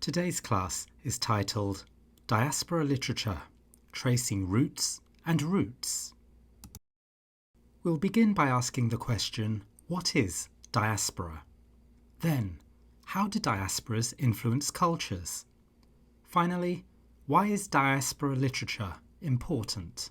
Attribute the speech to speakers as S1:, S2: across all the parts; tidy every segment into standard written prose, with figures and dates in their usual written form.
S1: Today's class is titled Diaspora Literature, Tracing Roots and Roots. We'll begin by asking the question, what is diaspora? Then, how do diasporas influence cultures? Finally, why is diaspora literature important?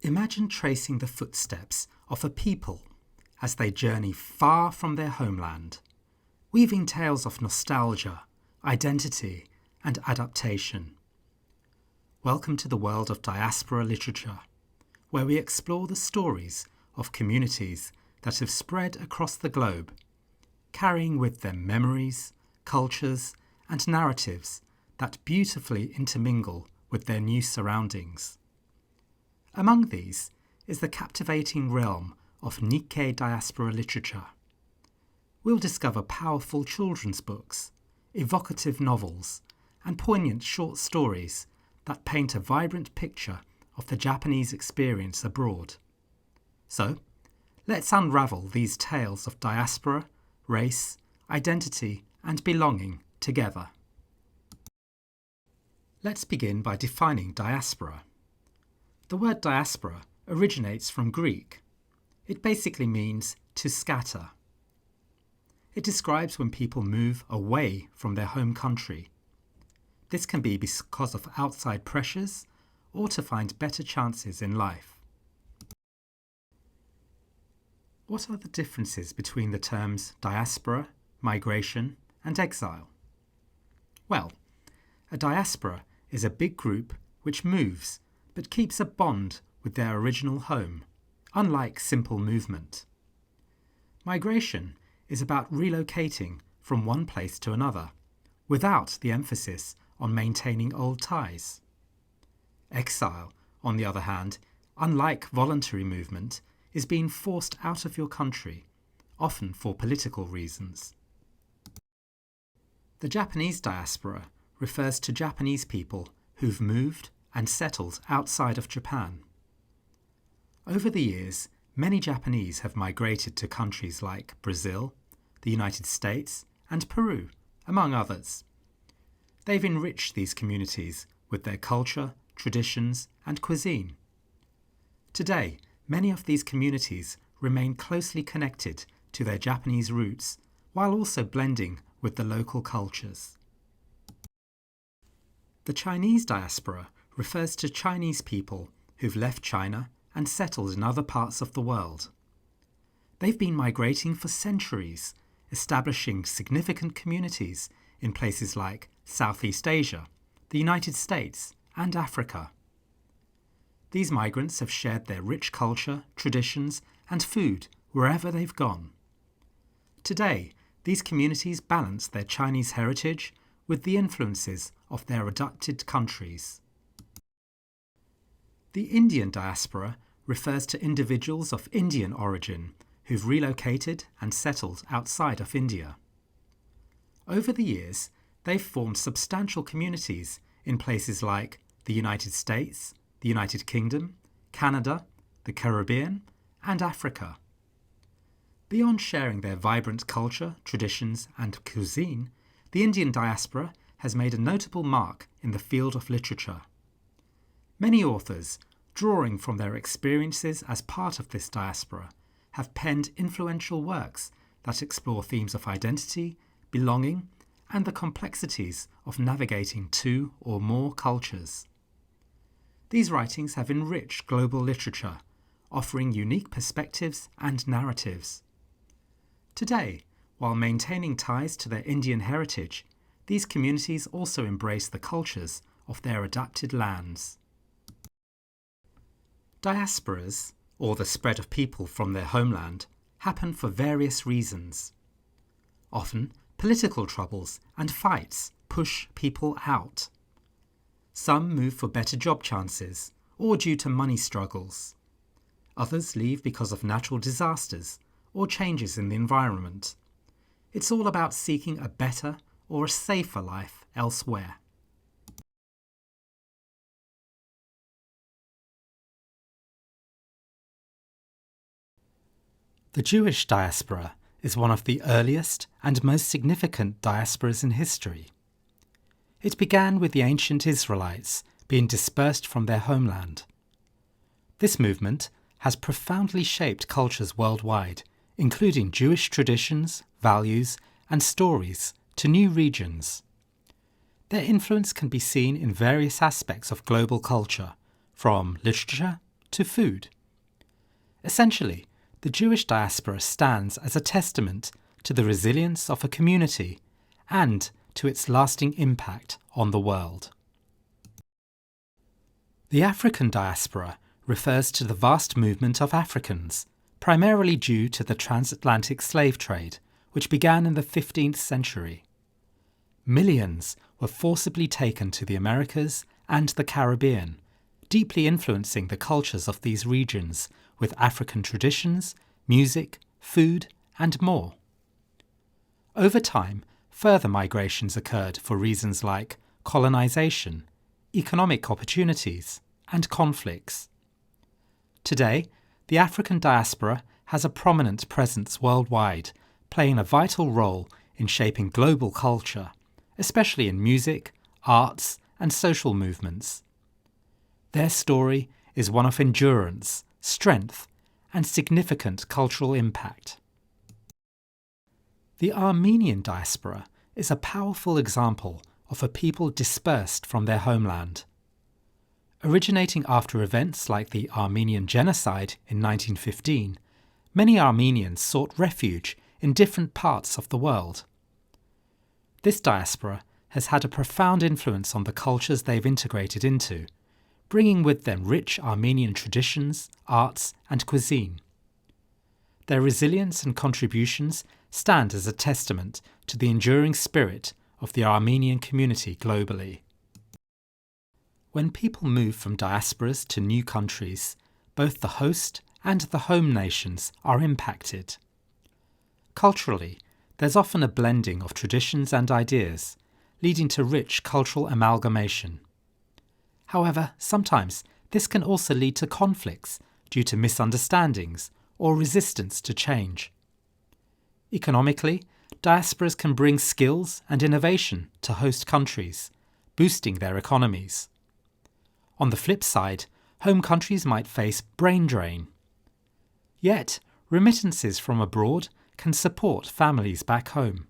S1: Imagine tracing the footsteps of a people as they journey far from their homeland, weaving tales of nostalgia, identity, and adaptation. Welcome to the world of diaspora literature, where we explore the stories of communities that have spread across the globe, carrying with them memories, cultures, and narratives that beautifully intermingle with their new surroundings. Among these is the captivating realm of Nikkei diaspora literature. We'll discover powerful children's books, evocative novels, and poignant short stories that paint a vibrant picture of the Japanese experience abroad. So, let's unravel these tales of diaspora, race, identity, and belonging together. Let's begin by defining diaspora. The word diaspora originates from Greek. It basically means to scatter. It describes when people move away from their home country. This can be because of outside pressures or to find better chances in life. What are the differences between the terms diaspora, migration, and exile? Well, a diaspora is a big group which moves but keeps a bond with their original home, unlike simple movement. Migration is about relocating from one place to another, without the emphasis on maintaining old ties. Exile, on the other hand, unlike voluntary movement, is being forced out of your country, often for political reasons. The Japanese diaspora refers to Japanese people who've moved and settled outside of Japan. Over the years, many Japanese have migrated to countries like Brazil, the United States, and Peru, among others. They've enriched these communities with their culture, traditions, and cuisine. Today, many of these communities remain closely connected to their Japanese roots while also blending with the local cultures. The Chinese diaspora refers to Chinese people who've left China and settled in other parts of the world. They've been migrating for centuries, establishing significant communities in places like Southeast Asia, the United States, and Africa. These migrants have shared their rich culture, traditions, and food wherever they've gone. Today, these communities balance their Chinese heritage with the influences of their adopted countries. The Indian diaspora refers to individuals of Indian origin who've relocated and settled outside of India. Over the years, they've formed substantial communities in places like the United States, the United Kingdom, Canada, the Caribbean, and Africa. Beyond sharing their vibrant culture, traditions, and cuisine, the Indian diaspora has made a notable mark in the field of literature. Many authors, drawing from their experiences as part of this diaspora, have penned influential works that explore themes of identity, belonging, and the complexities of navigating two or more cultures. These writings have enriched global literature, offering unique perspectives and narratives. Today, while maintaining ties to their Indian heritage, these communities also embrace the cultures of their adapted lands. Diasporas, or the spread of people from their homeland, happen for various reasons. Often, political troubles and fights push people out. Some move for better job chances or due to money struggles. Others leave because of natural disasters or changes in the environment. It's all about seeking a better or a safer life elsewhere. The Jewish diaspora is one of the earliest and most significant diasporas in history. It began with the ancient Israelites being dispersed from their homeland. This movement has profoundly shaped cultures worldwide, including Jewish traditions, values, and stories to new regions. Their influence can be seen in various aspects of global culture, from literature to food. Essentially, the Jewish diaspora stands as a testament to the resilience of a community and to its lasting impact on the world. The African diaspora refers to the vast movement of Africans, primarily due to the transatlantic slave trade, which began in the 15th century. Millions were forcibly taken to the Americas and the Caribbean, deeply influencing the cultures of these regions with African traditions, music, food, and more. Over time, further migrations occurred for reasons like colonization, economic opportunities, and conflicts. Today, the African diaspora has a prominent presence worldwide, playing a vital role in shaping global culture, especially in music, arts, and social movements. Their story is one of endurance, strength, and significant cultural impact. The Armenian diaspora is a powerful example of a people dispersed from their homeland. Originating after events like the Armenian Genocide in 1915, many Armenians sought refuge in different parts of the world. This diaspora has had a profound influence on the cultures they've integrated into, bringing with them rich Armenian traditions, arts, and cuisine. Their resilience and contributions stand as a testament to the enduring spirit of the Armenian community globally. When people move from diasporas to new countries, both the host and the home nations are impacted. Culturally, there's often a blending of traditions and ideas, leading to rich cultural amalgamation. However, sometimes this can also lead to conflicts due to misunderstandings or resistance to change. Economically, diasporas can bring skills and innovation to host countries, boosting their economies. On the flip side, home countries might face brain drain. Yet, remittances from abroad can support families back home.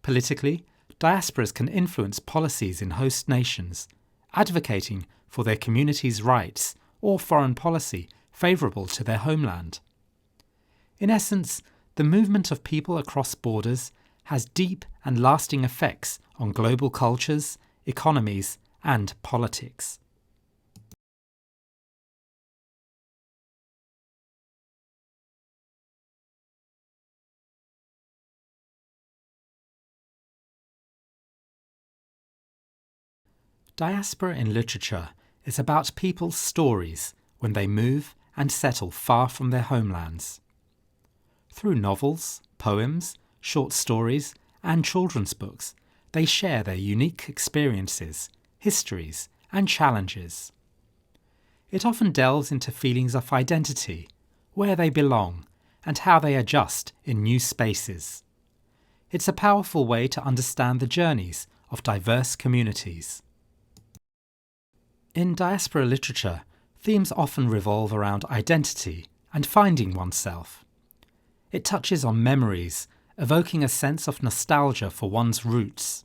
S1: Politically, diasporas can influence policies in host nations, advocating for their communities' rights or foreign policy favourable to their homeland. In essence, the movement of people across borders has deep and lasting effects on global cultures, economies, and politics. Diaspora in literature is about people's stories when they move and settle far from their homelands. Through novels, poems, short stories, and children's books, they share their unique experiences, histories, and challenges. It often delves into feelings of identity, where they belong, and how they adjust in new spaces. It's a powerful way to understand the journeys of diverse communities. In diaspora literature, themes often revolve around identity and finding oneself. It touches on memories, evoking a sense of nostalgia for one's roots.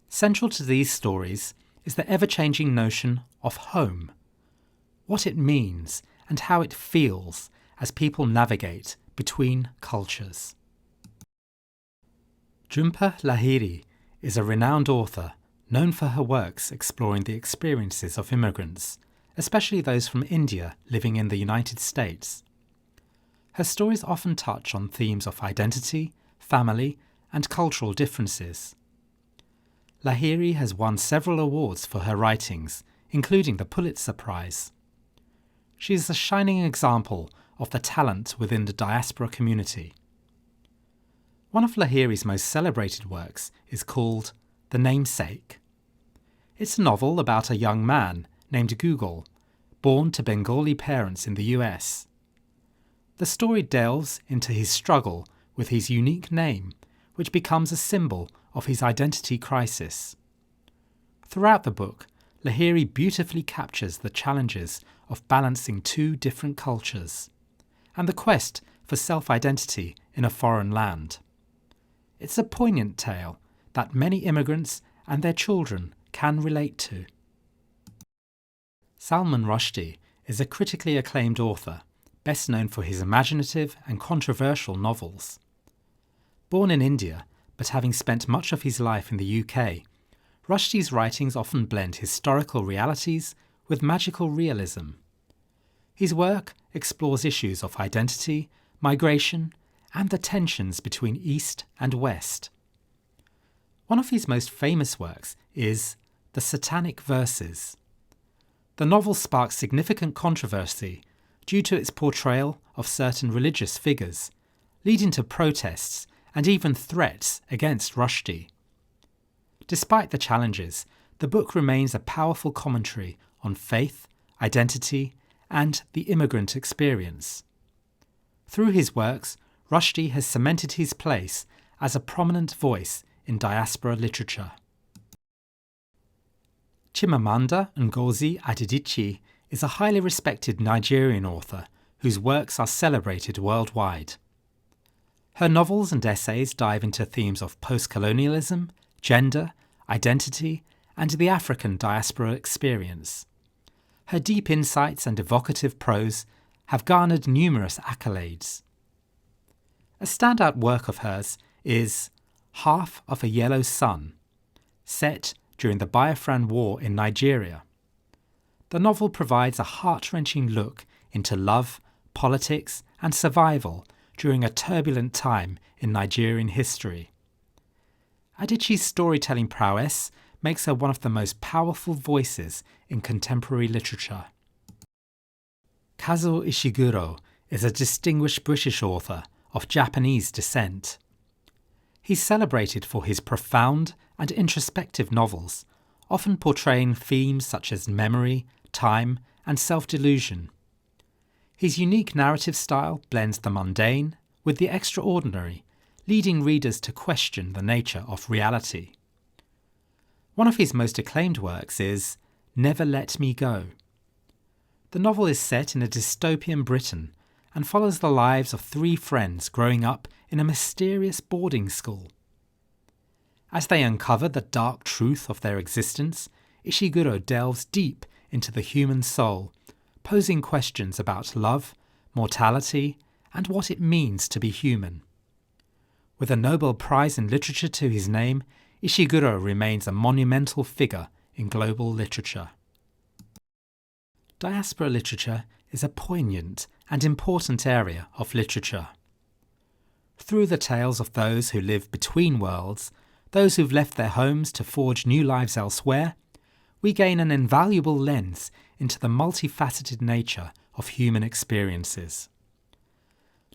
S1: Central to these stories is the ever-changing notion of home, what it means and how it feels as people navigate between cultures. Jhumpa Lahiri is a renowned author known for her works exploring the experiences of immigrants, especially those from India living in the United States. Her stories often touch on themes of identity, family, and cultural differences. Lahiri has won several awards for her writings, including the Pulitzer Prize. She is a shining example of the talent within the diaspora community. One of Lahiri's most celebrated works is called The Namesake. It's a novel about a young man named Google, born to Bengali parents in the US. the story delves into his struggle with his unique name, which becomes a symbol of his identity crisis. Throughout the book, Lahiri beautifully captures the challenges of balancing two different cultures and the quest for self-identity in a foreign land. It's a poignant tale that many immigrants and their children can relate to. Salman Rushdie is a critically acclaimed author, best known for his imaginative and controversial novels. Born in India, but having spent much of his life in the UK, Rushdie's writings often blend historical realities with magical realism. His work explores issues of identity, migration, and the tensions between East and West. One of his most famous works is The Satanic Verses. The novel sparks significant controversy due to its portrayal of certain religious figures, leading to protests and even threats against Rushdie. Despite the challenges, the book remains a powerful commentary on faith, identity, and the immigrant experience. Through his works, Rushdie has cemented his place as a prominent voice in diaspora literature. Chimamanda Ngozi Adichie is a highly respected Nigerian author whose works are celebrated worldwide. Her novels and essays dive into themes of post-colonialism, gender, identity, and the African diaspora experience. Her deep insights and evocative prose have garnered numerous accolades. A standout work of hers is Half of a Yellow Sun, set during the Biafran War in Nigeria. The novel provides a heart-wrenching look into love, politics, and survival during a turbulent time in Nigerian history. Adichie's storytelling prowess makes her one of the most powerful voices in contemporary literature. Kazuo Ishiguro is a distinguished British author of Japanese descent. He's celebrated for his profound and introspective novels, often portraying themes such as memory, time, and self-delusion. His unique narrative style blends the mundane with the extraordinary, leading readers to question the nature of reality. One of his most acclaimed works is Never Let Me Go. The novel is set in a dystopian Britain and follows the lives of three friends growing up in a mysterious boarding school. As they uncover the dark truth of their existence, Ishiguro delves deep into the human soul, posing questions about love, mortality, and what it means to be human. With a Nobel Prize in Literature to his name, Ishiguro remains a monumental figure in global literature. Diaspora literature is a poignant and important area of literature. Through the tales of those who live between worlds, those who've left their homes to forge new lives elsewhere, we gain an invaluable lens into the multifaceted nature of human experiences.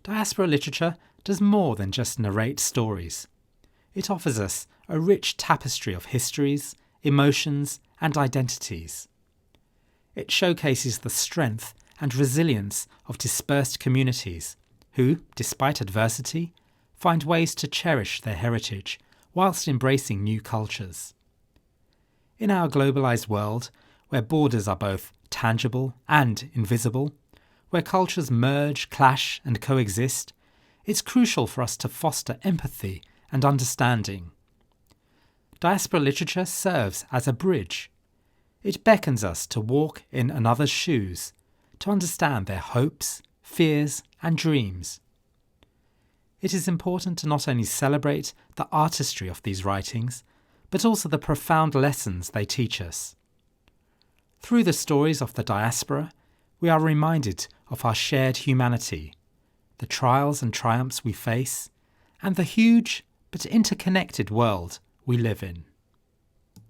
S1: Diaspora literature does more than just narrate stories. It offers us a rich tapestry of histories, emotions, and identities. It showcases the strength and resilience of dispersed communities who, despite adversity, find ways to cherish their heritage whilst embracing new cultures. In our globalised world, where borders are both tangible and invisible, where cultures merge, clash, and coexist, it's crucial for us to foster empathy and understanding. Diaspora literature serves as a bridge. It beckons us to walk in another's shoes, to understand their hopes, fears, and dreams. It is important to not only celebrate the artistry of these writings, but also the profound lessons they teach us. Through the stories of the diaspora, we are reminded of our shared humanity, the trials and triumphs we face, and the huge but interconnected world we live in.